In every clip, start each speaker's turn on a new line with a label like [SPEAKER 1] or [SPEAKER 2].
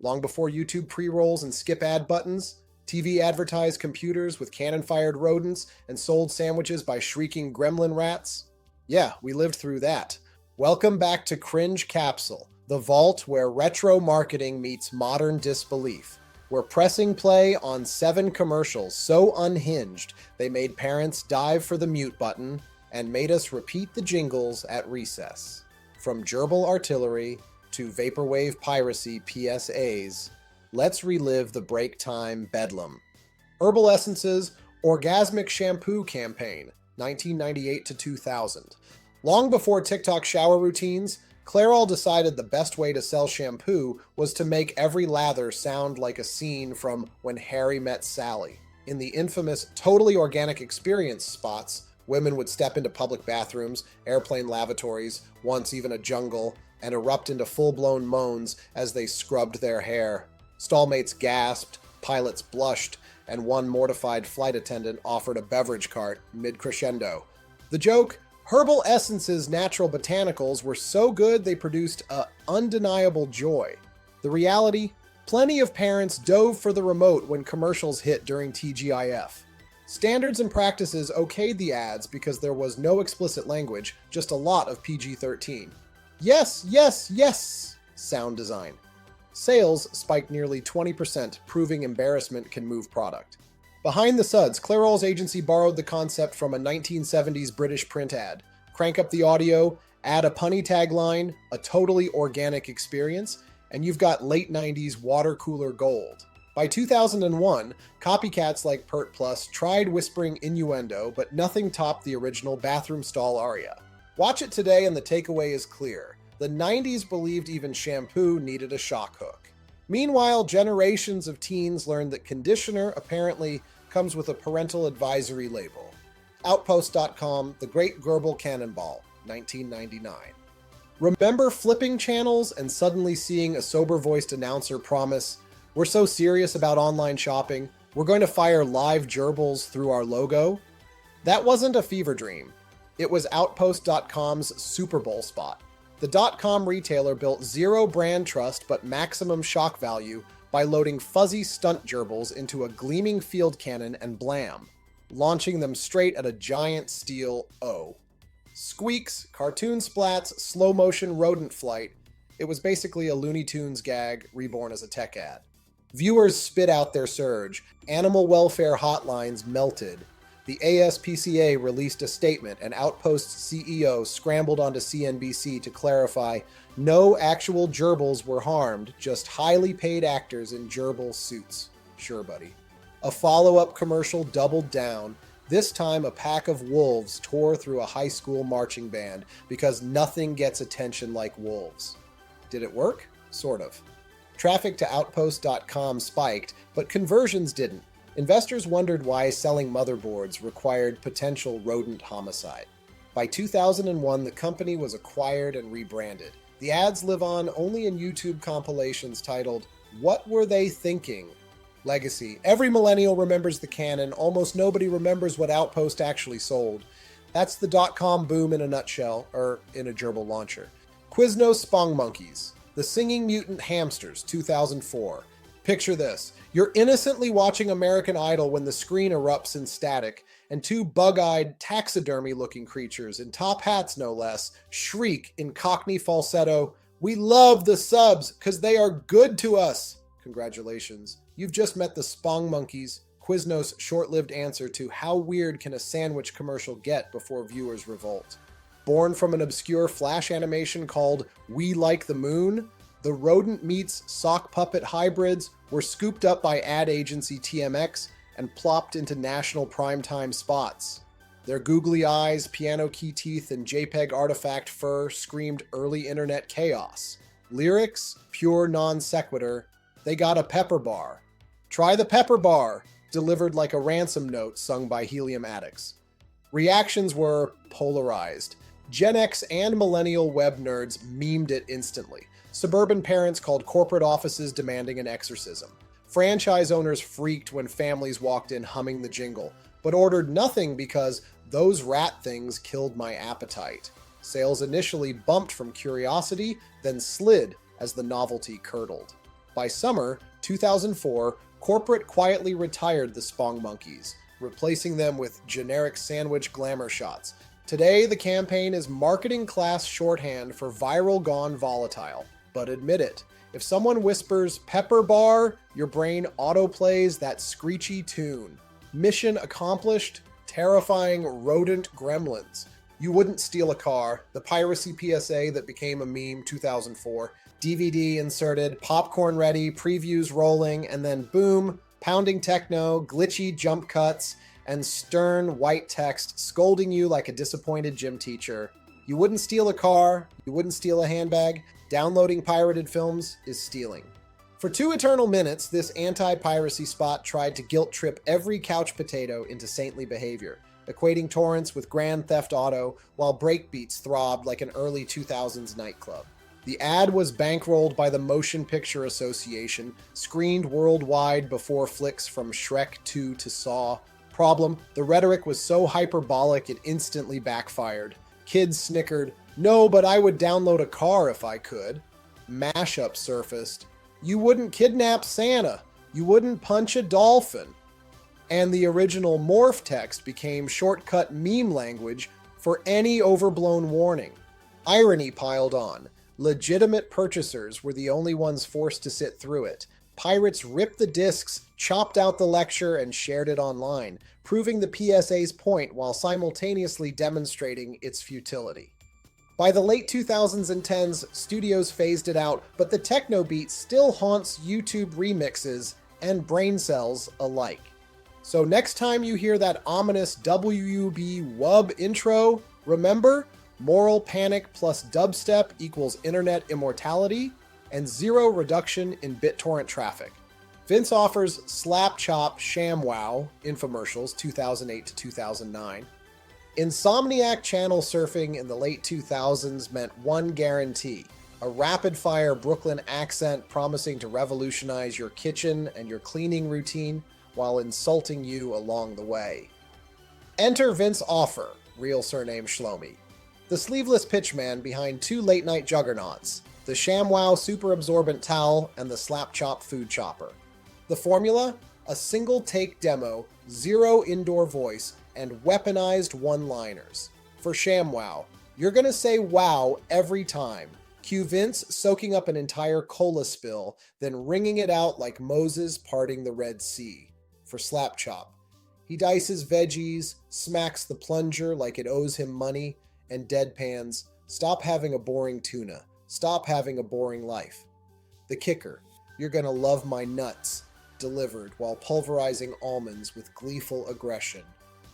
[SPEAKER 1] Long before YouTube pre-rolls and skip ad buttons, TV advertised computers with cannon-fired rodents and sold sandwiches by shrieking gremlin rats. Yeah, we lived through that. Welcome back to Cringe Capsule, the vault where retro marketing meets modern disbelief. We're pressing play on 7 commercials so unhinged they made parents dive for the mute button and made us repeat the jingles at recess. From Gerbil artillery to vaporwave piracy PSAs, let's relive the break time bedlam. Herbal Essence's Orgasmic Shampoo campaign, 1998 to 2000. Long before TikTok shower routines, Clairol decided the best way to sell shampoo was to make every lather sound like a scene from When Harry Met Sally. In the infamous Totally Organic Experience spots, women would step into public bathrooms, airplane lavatories, once even a jungle, and erupt into full-blown moans as they scrubbed their hair. Stallmates gasped, pilots blushed, and one mortified flight attendant offered a beverage cart mid-crescendo. The joke? Herbal Essence's natural botanicals were so good they produced a undeniable joy. The reality? Plenty of parents dove for the remote when commercials hit during TGIF. Standards and practices okayed the ads because there was no explicit language, just a lot of PG-13. Yes, yes, yes! Sound design. Sales spiked nearly 20%, proving embarrassment can move product. Behind the suds, Clairol's agency borrowed the concept from a 1970s British print ad. Crank up the audio, add a punny tagline, a totally organic experience, and you've got late 90s water cooler gold. By 2001, copycats like Pert Plus tried whispering innuendo, but nothing topped the original bathroom stall aria. Watch it today and the takeaway is clear. The 90s believed even shampoo needed a shock hook. Meanwhile, generations of teens learned that conditioner apparently comes with a parental advisory label. Outpost.com, The Great Gerbil Cannonball, 1999. Remember flipping channels and suddenly seeing a sober-voiced announcer promise, "We're so serious about online shopping, we're going to fire live gerbils through our logo"? That wasn't a fever dream. It was Outpost.com's Super Bowl spot. The .com retailer built zero brand trust but maximum shock value by loading fuzzy stunt gerbils into a gleaming field cannon and blam, launching them straight at a giant steel O. Squeaks, cartoon splats, slow-motion rodent flight. It was basically a Looney Tunes gag reborn as a tech ad. Viewers spit out their surge. Animal welfare hotlines melted. The ASPCA released a statement, and Outpost's CEO scrambled onto CNBC to clarify no actual gerbils were harmed, just highly paid actors in gerbil suits. Sure, buddy. A follow-up commercial doubled down. This time, a pack of wolves tore through a high school marching band because nothing gets attention like wolves. Did it work? Sort of. Traffic to Outpost.com spiked, but conversions didn't. Investors wondered why selling motherboards required potential rodent homicide. By 2001, the company was acquired and rebranded. The ads live on only in YouTube compilations titled, "What Were They Thinking?" Legacy. Every millennial remembers the canon, almost nobody remembers what Outpost actually sold. That's the .com boom in a nutshell, or in a gerbil launcher. Quiznos Spongemonkeys. The Singing Mutant Hamsters, 2004. Picture this. You're innocently watching American Idol when the screen erupts in static, and 2 bug-eyed, taxidermy-looking creatures, in top hats no less, shriek in Cockney falsetto, "We love the subs, 'cause they are good to us!" Congratulations. You've just met the Spongemonkeys, Quiznos' short-lived answer to how weird can a sandwich commercial get before viewers revolt. Born from an obscure Flash animation called We Like the Moon, the rodent meets sock puppet hybrids were scooped up by ad agency TMX and plopped into national primetime spots. Their googly eyes, piano key teeth, and JPEG artifact fur screamed early internet chaos. Lyrics? Pure non sequitur. They got a pepper bar. Try the pepper bar, delivered like a ransom note sung by helium addicts. Reactions were polarized. Gen X and millennial web nerds memed it instantly. Suburban parents called corporate offices demanding an exorcism. Franchise owners freaked when families walked in humming the jingle, but ordered nothing because those rat things killed my appetite. Sales initially bumped from curiosity, then slid as the novelty curdled. By summer 2004, corporate quietly retired the Spongemonkeys, replacing them with generic sandwich glamour shots. Today, the campaign is marketing class shorthand for viral gone volatile. But admit it, if someone whispers pepper bar, your brain autoplays that screechy tune. Mission accomplished, terrifying rodent gremlins. You wouldn't steal a car, the Piracy PSA that became a meme 2004, DVD inserted, popcorn ready, previews rolling, and then boom, pounding techno, glitchy jump cuts, and stern white text scolding you like a disappointed gym teacher. You wouldn't steal a car, you wouldn't steal a handbag, downloading pirated films is stealing. For 2 eternal minutes, this anti-piracy spot tried to guilt trip every couch potato into saintly behavior, equating torrents with Grand Theft Auto while breakbeats throbbed like an early 2000s nightclub. The ad was bankrolled by the Motion Picture Association, screened worldwide before flicks from Shrek 2 to Saw. Problem, the rhetoric was so hyperbolic it instantly backfired. Kids snickered, "No, but I would download a car if I could." Mashup surfaced. "You wouldn't kidnap Santa. You wouldn't punch a dolphin." And the original morph text became shortcut meme language for any overblown warning. Irony piled on. Legitimate purchasers were the only ones forced to sit through it. Pirates ripped the discs, chopped out the lecture, and shared it online, proving the PSA's point while simultaneously demonstrating its futility. By the late 2000s and 10s, studios phased it out, but the techno beat still haunts YouTube remixes and brain cells alike. So next time you hear that ominous WUB WUB intro, remember, moral panic plus dubstep equals internet immortality, and zero reduction in BitTorrent traffic. Vince offers Slapchop Shamwow infomercials 2008 to 2009. Insomniac channel surfing in the late 2000s meant one guarantee: a rapid-fire Brooklyn accent promising to revolutionize your kitchen and your cleaning routine while insulting you along the way. Enter Vince Offer, real surname Shlomi, the sleeveless pitchman behind 2 late-night juggernauts, the Shamwow super absorbent towel and the Slapchop food chopper. The formula? A single-take demo, 0 indoor voice, and weaponized one-liners. For Shamwow, you're gonna say wow every time. Cue Vince soaking up an entire cola spill, then wringing it out like Moses parting the Red Sea. For Slapchop, he dices veggies, smacks the plunger like it owes him money, and deadpans, "Stop having a boring tuna. Stop having a boring life." The kicker, "You're gonna love my nuts," delivered while pulverizing almonds with gleeful aggression.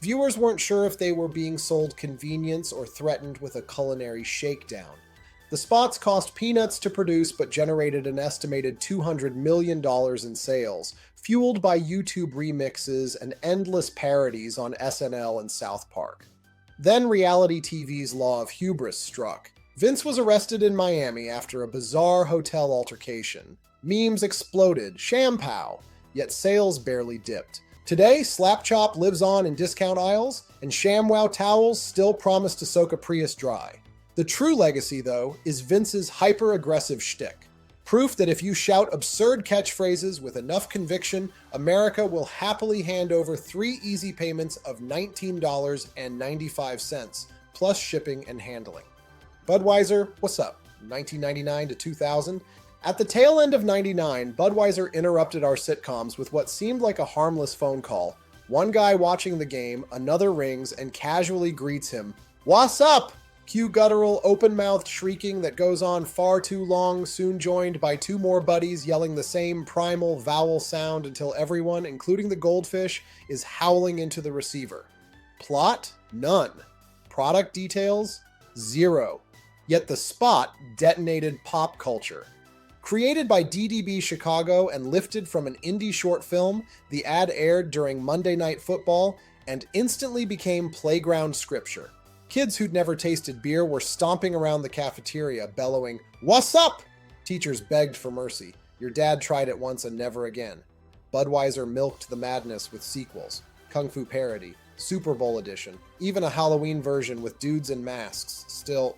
[SPEAKER 1] Viewers weren't sure if they were being sold convenience or threatened with a culinary shakedown. The spots cost peanuts to produce but generated an estimated $200 million in sales, fueled by YouTube remixes and endless parodies on SNL and South Park. Then reality TV's law of hubris struck. Vince was arrested in Miami after a bizarre hotel altercation. Memes exploded, Shampoo, yet sales barely dipped. Today, Slapchop lives on in discount aisles, and Shamwow towels still promise to soak a Prius dry. The true legacy, though, is Vince's hyper-aggressive shtick. Proof that if you shout absurd catchphrases with enough conviction, America will happily hand over 3 easy payments of $19.95, plus shipping and handling. Budweiser Wassup, 1999 to 2000. At the tail end of '99, Budweiser interrupted our sitcoms with what seemed like a harmless phone call. One guy watching the game, another rings and casually greets him. "What's up?" Cue guttural, open-mouthed shrieking that goes on far too long, soon joined by 2 more buddies yelling the same primal vowel sound until everyone, including the goldfish, is howling into the receiver. Plot? None. Product details? 0. Yet the spot detonated pop culture. Created by DDB Chicago and lifted from an indie short film, the ad aired during Monday Night Football and instantly became playground scripture. Kids who'd never tasted beer were stomping around the cafeteria, bellowing, "What's up?" Teachers begged for mercy. Your dad tried it once and never again. Budweiser milked the madness with sequels, Kung Fu Parody, Super Bowl Edition, even a Halloween version with dudes in masks. Still,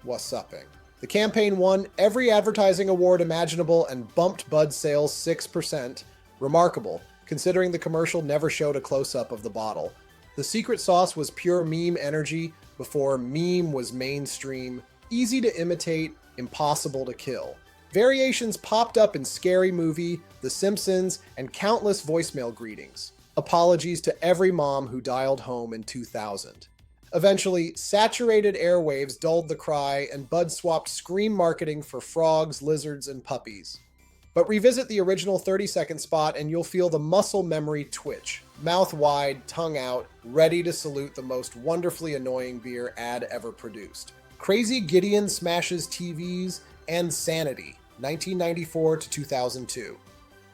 [SPEAKER 1] what's upping? The campaign won every advertising award imaginable and bumped Bud sales 6%. Remarkable, considering the commercial never showed a close-up of the bottle. The secret sauce was pure meme energy before meme was mainstream, easy to imitate, impossible to kill. Variations popped up in Scary Movie, The Simpsons, and countless voicemail greetings. Apologies to every mom who dialed home in 2000. Eventually, saturated airwaves dulled the cry, and Bud swapped scream marketing for frogs, lizards, and puppies. But revisit the original 30-second spot and you'll feel the muscle memory twitch, mouth wide, tongue out, ready to salute the most wonderfully annoying beer ad ever produced. Crazy Gideon smashes TVs and Sanity, 1994 to 2002.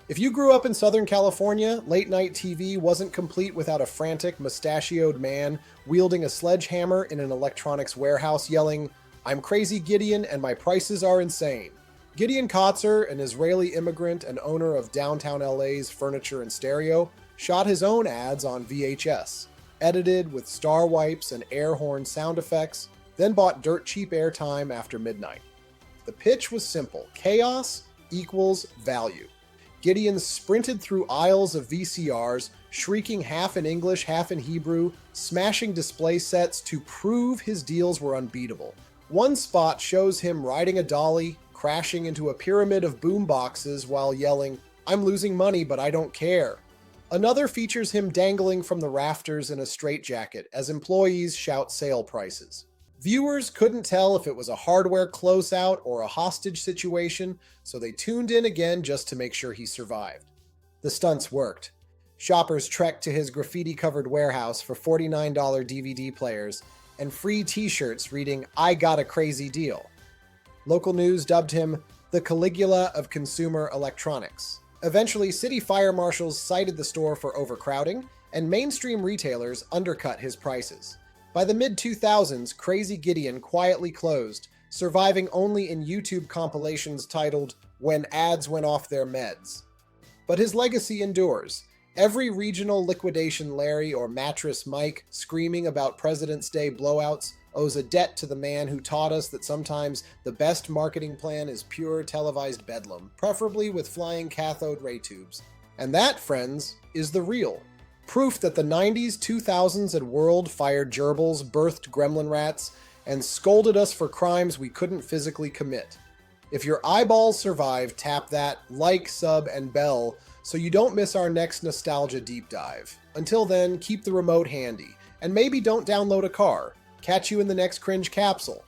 [SPEAKER 1] If you grew up in Southern California, late-night TV wasn't complete without a frantic, mustachioed man wielding a sledgehammer in an electronics warehouse yelling, "I'm Crazy Gideon and my prices are insane." Gideon Kotzer, an Israeli immigrant and owner of downtown LA's Furniture and Stereo, shot his own ads on VHS, edited with star wipes and air horn sound effects, then bought dirt cheap airtime after midnight. The pitch was simple: chaos equals value. Gideon sprinted through aisles of VCRs, shrieking half in English, half in Hebrew, smashing display sets to prove his deals were unbeatable. One spot shows him riding a dolly, crashing into a pyramid of boom boxes while yelling, "I'm losing money, but I don't care." Another features him dangling from the rafters in a straitjacket as employees shout sale prices. Viewers couldn't tell if it was a hardware closeout or a hostage situation, so they tuned in again just to make sure he survived. The stunts worked. Shoppers trekked to his graffiti-covered warehouse for $49 DVD players and free t-shirts reading, "I got a crazy deal." Local news dubbed him the Caligula of consumer electronics. Eventually, city fire marshals cited the store for overcrowding, and mainstream retailers undercut his prices. By the mid-2000s, Crazy Gideon quietly closed, surviving only in YouTube compilations titled "When Ads Went Off Their Meds." But his legacy endures. Every regional liquidation Larry or mattress Mike screaming about President's Day blowouts owes a debt to the man who taught us that sometimes the best marketing plan is pure televised bedlam, preferably with flying cathode ray tubes. And that, friends, is the real. Proof that the 90s, 2000s, and world fired gerbils, birthed gremlin rats, and scolded us for crimes we couldn't physically commit. If your eyeballs survive, tap that like, sub, and bell so you don't miss our next nostalgia deep dive. Until then, keep the remote handy, and maybe don't download a car. Catch you in the next Cringe Capsule.